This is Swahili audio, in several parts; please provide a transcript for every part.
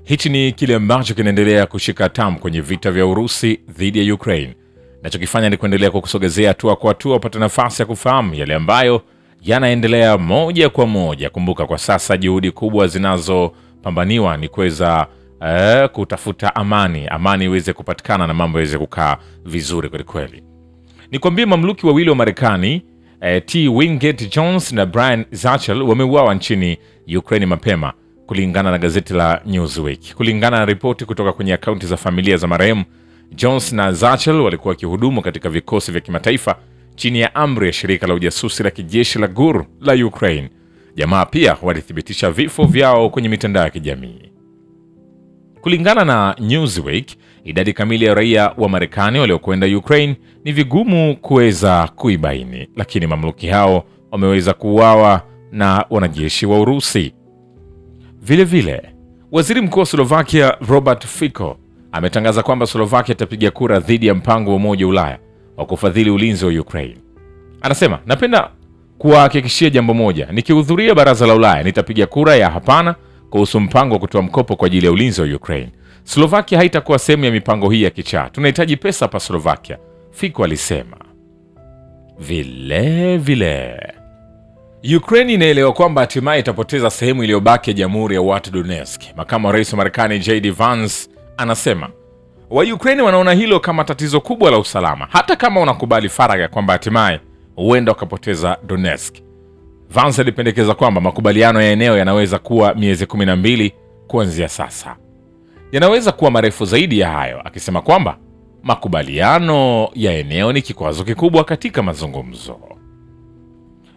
Hichi ni kile ambacho kinaendelea kushika tamu kwenye vita vya Urusi dhidi ya Ukraine. Nachokifanya ni kuendelea kukusogezea hatua kwa hatua upate nafasi ya kufahamu yale ambayo yanaendelea moja kwa moja. Kumbuka kwa sasa juhudi kubwa zinazopambaniwa ni kuweza kutafuta amani iweze kupatikana na mambo yaweze kukaa vizuri kweli kweli. Nikwambie mamluki wawili wa Marekani, T. Wingate Jones na Brian Zachel wameuawa nchini Ukraine mapema, kulingana na gazeti la Newsweek. Kulingana na ripoti kutoka kwenye akaunti za familia za marehemu, Jones na Zachel walikuwa wakihudumu katika vikosi vya kimataifa chini ya amri ya shirika la ujasusi la kijeshi la GUR la Ukraine. Jamaa pia walithibitisha vifo vyao kwenye mitandao ya kijamii. Kulingana na Newsweek, idadi kamili ya raia wa Marekani waliokwenda Ukraine ni vigumu kuweza kuibaini, lakini mamluki hao wameweza kuuawa na wanajeshi wa Urusi. Vile vile, waziri mkuu wa Slovakia Robert Fico ametangaza kwamba Slovakia itapiga kura dhidi ya mpango wa Umoja wa Ulaya wa kufadhili ulinzi wa Ukraine. Anasema, napenda kuhakikishia jambo moja, nikihudhuria baraza la Ulaya nitapiga kura ya hapana kuhusu mpango wa kutoa mkopo kwa ajili ya ulinzi wa Ukraine. Slovakia haitakuwa sehemu ya mipango hii ya kichaa. Tunahitaji pesa pa Slovakia, Fico alisema. Vile vile, Ukraine inaelewa kwamba hatimaye itapoteza sehemu iliyobaki ya Jamhuri ya watu Donetsk. Makamu wa Rais wa Marekani J.D. Vance anasema, wa Ukraine wanaona hilo kama tatizo kubwa la usalama, hata kama wanakubali faragha kwamba hatimaye huenda wakapoteza Donetsk. Vance alipendekeza kwamba makubaliano ya eneo yanaweza kuwa miezi 12 kuanzia sasa. Yanaweza kuwa marefu zaidi ya hayo, akisema kwamba makubaliano ya eneo ni kikwazo kikubwa katika mazungumzo.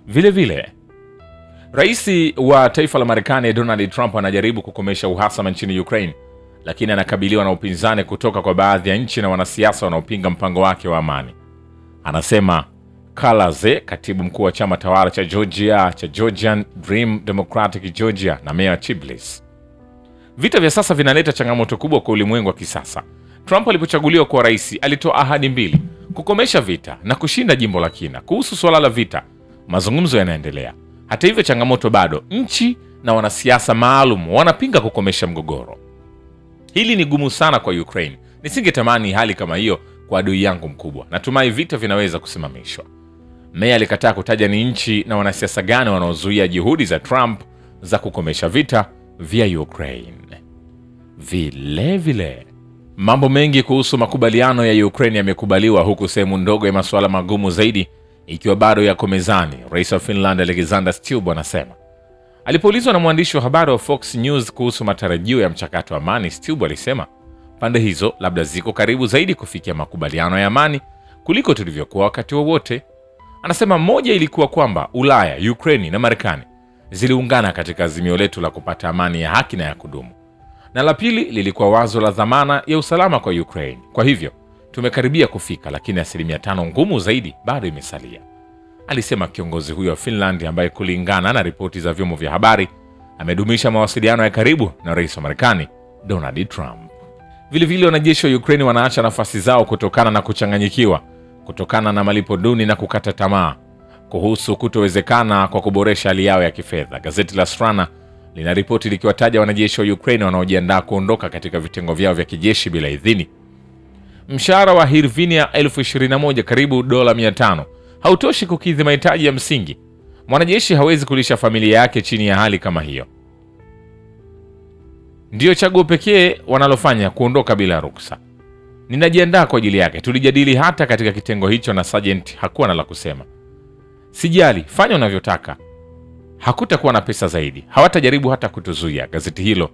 Vile vile, Rais wa taifa la Marekani Donald Trump anajaribu kukomesha uhasama nchini Ukraine, lakini anakabiliwa na upinzani kutoka kwa baadhi ya nchi na wanasiasa wanaopinga mpango wake wa amani. Anasema Kalaze, katibu mkuu wa chama tawala cha Georgia cha Georgian Dream Democratic Georgia na Mayor Chiblis. Vita vya sasa vinaleta changamoto kubwa kwa ulimwengu wa kisasa. Trump alipochaguliwa kuwa rais alitoa ahadi mbili: kukomesha vita na kushinda jimbo la Kina. Kuhusu swala la vita, mazungumzo yanaendelea. Hata hivyo, changamoto bado. Nchi na wanasiasa maalum wanapinga kukomesha mgogoro. Hili ni gumu sana kwa Ukraine. Nisingetamani hali kama hiyo kwa adui yangu mkubwa. Natumai vita vinaweza kusimamishwa. Meya alikataa kutaja ni nchi na wanasiasa gani wanaozuia juhudi za Trump za kukomesha vita vya Ukraine. Vile vile, mambo mengi kuhusu makubaliano ya Ukraine yamekubaliwa, huku sehemu ndogo ya masuala magumu zaidi ikiwa bado yako mezani. Rais wa Finland Alexander Stubb anasema. Alipoulizwa na mwandishi wa habari wa Fox News kuhusu matarajio ya mchakato wa amani, Stubb alisema pande hizo labda ziko karibu zaidi kufikia makubaliano ya amani kuliko tulivyokuwa wakati wowote. Anasema moja ilikuwa kwamba Ulaya, Ukraine na Marekani ziliungana katika azimio letu la kupata amani ya haki na ya kudumu, na la pili lilikuwa wazo la dhamana ya usalama kwa Ukraine. Kwa hivyo tumekaribia kufika, lakini 5% ngumu zaidi bado imesalia, alisema kiongozi huyo wa Finland, ambaye kulingana na ripoti za vyombo vya habari amedumisha mawasiliano ya karibu na rais wa Marekani Donald Trump. Vile vile, wanajeshi wa Ukraine wanaacha nafasi zao kutokana na kuchanganyikiwa, kutokana na malipo duni na kukata tamaa kuhusu kutowezekana kwa kuboresha hali yao ya kifedha. Gazeti la Strana lina ripoti likiwataja wanajeshi wa Ukraine wanaojiandaa kuondoka katika vitengo vyao vya kijeshi bila idhini. Mshahara wa Hryvnia 21,000, karibu $500, hautoshi kukidhi mahitaji ya msingi. Mwanajeshi hawezi kulisha familia yake chini ya hali kama hiyo. Ndiyo chaguo pekee wanalofanya, kuondoka bila ruksa. Ninajiandaa kwa ajili yake. Tulijadili hata katika kitengo hicho na Sergeant hakuwa na la kusema. Sijali, fanya unavyotaka. Hakutakuwa na pesa zaidi. Hawatajaribu hata kutuzuia, gazeti hilo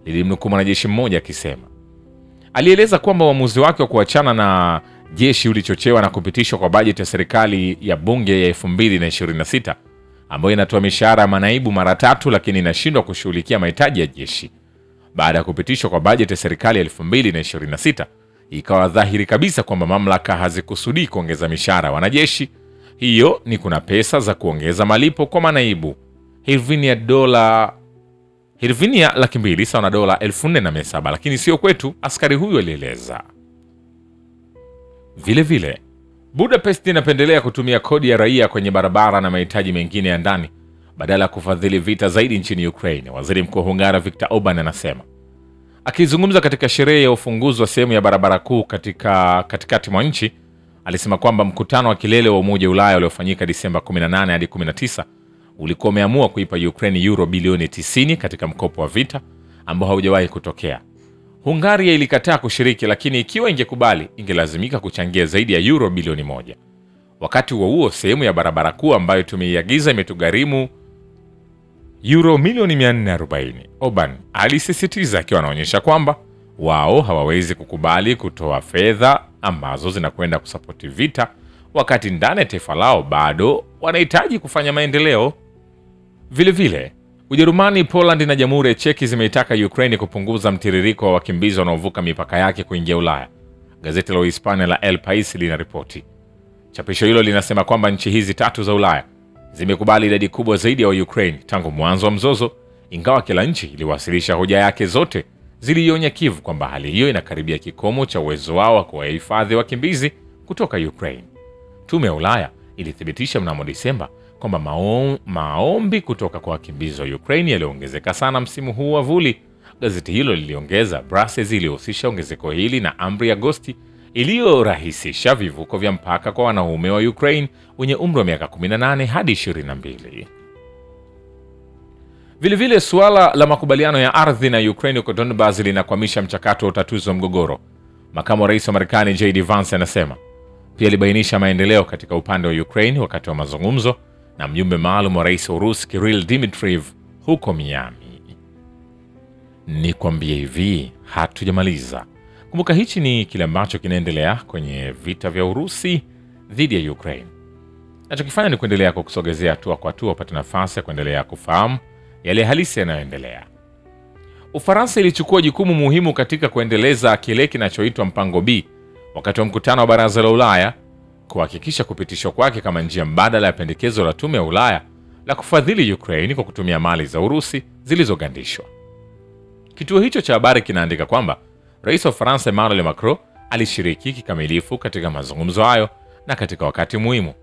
lilimnukuu mwanajeshi mmoja akisema. Alieleza kwamba uamuzi wake wa kuachana na jeshi ulichochewa na kupitishwa kwa bajeti ya serikali ya bunge ya 2026 ambayo inatoa mishahara ya manaibu mara 3 lakini inashindwa kushughulikia mahitaji ya jeshi. Baada ya kupitishwa kwa bajeti ya serikali ya 2026, ikawa dhahiri kabisa kwamba mamlaka hazikusudii kuongeza mishahara ya wanajeshi. Hiyo ni kuna pesa za kuongeza malipo kwa manaibu. Hryvnia $200,000 sawa na $4,700, lakini sio kwetu, askari huyu alieleza. Vile vile, Budapest inapendelea kutumia kodi ya raia kwenye barabara na mahitaji mengine ya ndani badala ya kufadhili vita zaidi nchini Ukraine. Waziri Mkuu wa Hungary Viktor Orban anasema. Akizungumza katika sherehe ya ufunguzi wa sehemu ya barabara kuu katikati mwa nchi, alisema kwamba mkutano wa kilele wa Umoja wa Ulaya uliofanyika Disemba 18 hadi 19 ulikuwa umeamua kuipa Ukraine euro bilioni 90 katika mkopo wa vita ambao haujawahi kutokea. Hungaria ilikataa kushiriki, lakini ikiwa ingekubali ingelazimika kuchangia zaidi ya euro bilioni 1. Wakati huo sehemu ya barabara kuu ambayo tumeiagiza imetugharimu euro milioni 440. Orban alisisitiza akiwa anaonyesha kwamba wao hawawezi kukubali kutoa fedha ambazo zinakwenda kusapoti vita wakati ndani ya taifa lao bado wanahitaji kufanya maendeleo. Vile vile, Ujerumani, Poland na Jamhuri ya Cheki zimeitaka Ukraine kupunguza mtiririko wa wakimbizi wanaovuka mipaka yake kuingia Ulaya. Gazeti la Uhispania la El País linaripoti. Chapisho hilo linasema kwamba nchi hizi tatu za Ulaya zimekubali idadi kubwa zaidi ya Ukraine tangu mwanzo wa mzozo, ingawa kila nchi iliwasilisha hoja yake zote zilionya Kiev kwamba hali hiyo inakaribia kikomo cha uwezo wao wa kuwahifadhi wakimbizi kutoka Ukraine. Tume ya Ulaya ilithibitisha mnamo Disemba kwamba maombi kutoka kwa wakimbizi wa Ukraine yaliongezeka sana msimu huu wa vuli. Gazeti hilo liliongeza, Brussels ilihusisha ongezeko hili na amri ya Agosti iliyorahisisha vivuko vya mpaka kwa wanaume wa Ukraine wenye umri wa miaka 18 hadi 22. Vilevile, suala la makubaliano ya ardhi na Ukraine huko Donbas linakwamisha mchakato wa utatuzi wa mgogoro. Makamu wa rais wa Marekani J.D. Vance anasema. Pia alibainisha maendeleo katika upande wa Ukraine wakati wa mazungumzo na mjumbe maalum wa rais wa Urusi Kirill Dmitriev huko Miami. Nikwambie hivi, hatujamaliza. Kumbuka hichi ni kile ambacho kinaendelea kwenye vita vya Urusi dhidi ya Ukraine. Nachokifanya ni kuendelea kukusogezea hatua kwa hatua upate nafasi ya kuendelea kufahamu yale halisi yanayoendelea. Ufaransa ilichukua jukumu muhimu katika kuendeleza kile kinachoitwa mpango B wakati wa mkutano wa Baraza la Ulaya, kuhakikisha kupitishwa kwake kama njia mbadala ya pendekezo la Tume ya Ulaya la kufadhili Ukraine kwa kutumia mali za Urusi zilizogandishwa. Kituo hicho cha habari kinaandika kwamba Rais wa Ufaransa Emmanuel Macron alishiriki kikamilifu katika mazungumzo hayo na katika wakati muhimu.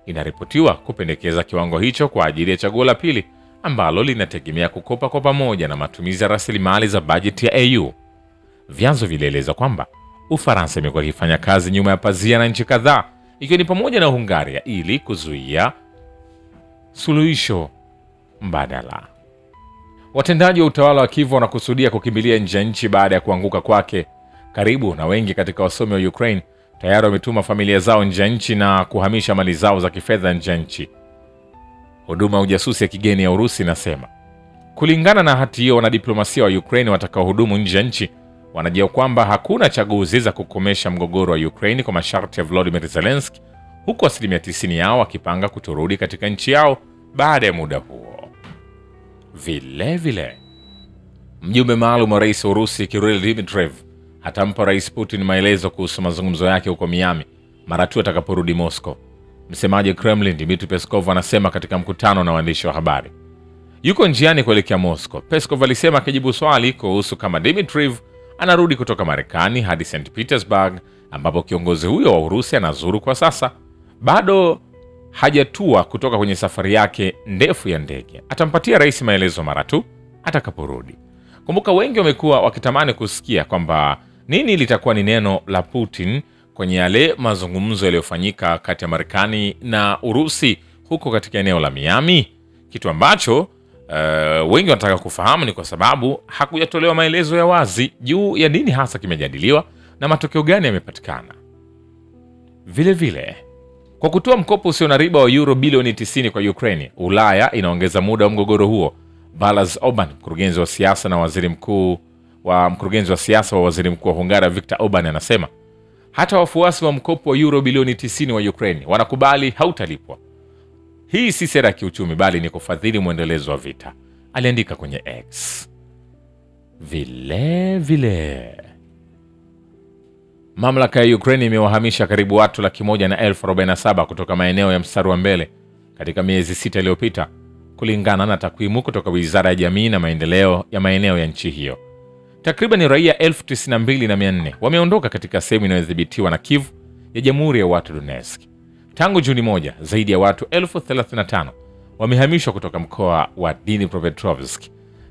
Inaripotiwa kupendekeza kiwango hicho kwa ajili ya chaguo la pili ambalo linategemea kukopa kwa pamoja na matumizi ya rasilimali za bajeti ya EU. Vyanzo vilieleza kwamba Ufaransa imekuwa ikifanya kazi nyuma ya pazia na nchi kadhaa ikiwa ni pamoja na Hungaria ili kuzuia suluhisho mbadala. Watendaji wa utawala wa Kiev wanakusudia kukimbilia nje ya nchi baada ya kuanguka kwake. Karibu na wengi katika wasomi wa Ukraine tayari wametuma familia zao nje ya nchi na kuhamisha mali zao za kifedha nje ya nchi. Huduma ya ujasusi ya kigeni ya Urusi inasema. Kulingana na hati hiyo, wanadiplomasia wa Ukraine watakaohudumu nje ya nchi wanajua kwamba hakuna chaguzi za kukomesha mgogoro wa Ukraine kwa masharti ya Volodymyr Zelensky, huku 90% yao wakipanga kutorudi katika nchi yao baada ya muda huo. Vile mjumbe maalum wa rais wa Urusi Kirill Dmitriev atampa Rais Putin maelezo kuhusu mazungumzo yake huko Miami mara tu atakaporudi Moscow. Msemaji Kremlin Dmitry Peskov anasema katika mkutano na waandishi wa habari. Yuko njiani kuelekea Moscow. Peskov alisema akijibu swali kuhusu kama Dmitriev anarudi kutoka Marekani hadi St. Petersburg ambapo kiongozi huyo wa Urusi anazuru kwa sasa. Bado hajatua kutoka kwenye safari yake ndefu ya ndege. Atampatia rais maelezo mara tu atakaporudi. Kumbuka wengi wamekuwa wakitamani kusikia kwamba nini litakuwa ni neno la Putin kwenye yale mazungumzo yaliyofanyika kati ya Marekani na Urusi huko katika eneo la Miami. Kitu ambacho wengi wanataka kufahamu ni kwa sababu hakujatolewa maelezo ya wazi juu ya nini hasa kimejadiliwa na matokeo gani yamepatikana. Vile kwa kutoa mkopo usio na riba wa euro bilioni 90 kwa Ukraine, Ulaya inaongeza muda wa mgogoro huo. Balázs Orbán, mkurugenzi wa siasa wa waziri mkuu wa Hungaria Viktor Orban anasema hata wafuasi wa mkopo wa euro bilioni 90 wa Ukraine wanakubali hautalipwa. Hii si sera ya kiuchumi bali ni kufadhili mwendelezo wa vita, aliandika kwenye X. Vile mamlaka ya Ukraine imewahamisha karibu watu 147,000 kutoka maeneo ya mstari wa mbele katika miezi 6 iliyopita, kulingana na takwimu kutoka Wizara ya Jamii na Maendeleo ya maeneo ya nchi hiyo. Takriban raia 92,400 wameondoka katika sehemu inayodhibitiwa na Kiev ya Jamhuri ya watu Donetsk. Tangu Juni 1, zaidi ya watu 35,000 wamehamishwa kutoka mkoa wa Dnipropetrovsk,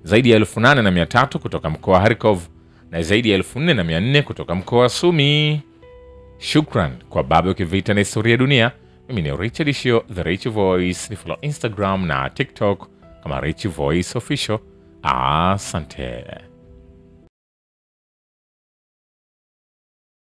zaidi ya 8,300 kutoka mkoa wa Kharkov na zaidi ya 4,400 kutoka mkoa wa Sumi. Shukran kwa Babu Kivita na Historia ya Dunia. Mimi ni Richard Shio, The Rich Voice. Ni follow Instagram na TikTok kama Rich Voice Official. Asante.